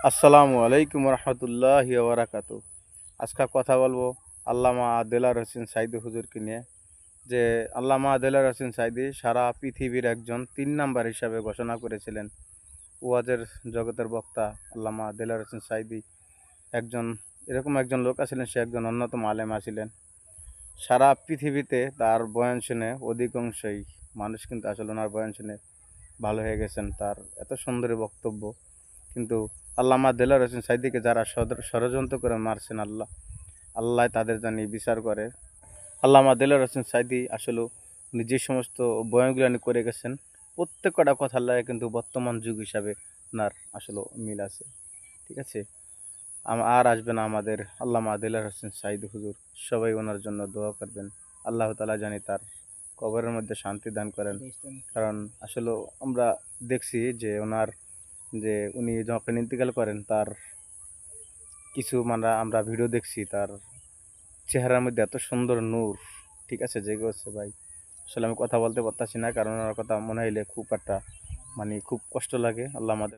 আসসালামু আলাইকুম রহমতুল্লাহি ওয়া বারাকাতু। আজকে কথা বলবো আল্লামা দেলার হোসেন সাইদি হুজুরকে নিয়ে। যে আল্লামা দেলার হোসেন সাইদি সারা পৃথিবীর একজন 3 নাম্বার হিসাবে ঘোষণা করেছিলেন। ওয়াজের জগতের বক্তা আল্লামা দেলার হোসেন সাইদি একজন এরকম একজন লোক আছিলেন, সে একজন অন্যতম আলেম আছিলেন। সারা পৃথিবীতে তার বয়ান শুনে অধিকাংশই মানুষ কিন্তু আসলে ওনার বয়ান শুনে ভালো হয়ে গেছেন। তার এত সুন্দর বক্তব্য, কিন্তু আল্লামা দেলার হোসেন সাইদিকে যারা ষড়যন্ত্র করে মারছেন, আল্লাহ তাদের জানি বিচার করে। আল্লামা দেলার হোসেন সাইদি আসলে উনি যে সমস্ত বয়ানগুলো উনি করে গেছেন, প্রত্যেকটা কথা লাগে কিন্তু বর্তমান যুগ হিসাবে ওনার আসলে মিল আছে। ঠিক আছে, আর আসবে না আমাদের আল্লামা দেলার হোসেন সাইদি হুজুর। সবাই ওনার জন্য দোয়া করবেন। আল্লাহ তাআলা জানি তার কবরের মধ্যে শান্তি দান করেন। কারণ আসলে আমরা দেখছি যে উনি যখন ইন্তেকাল করেন, তার কিছু মানে আমরা ভিডিও দেখছি, তার চেহারার মধ্যে এত সুন্দর নূর, ঠিক আছে, জেগে হচ্ছে ভাই। আসলে আমি কথা বলতে পারতাছি না, কারণ ওনার কথা মনে হইলে খুব একটা খুব কষ্ট লাগে। আল্লাহ আমাদের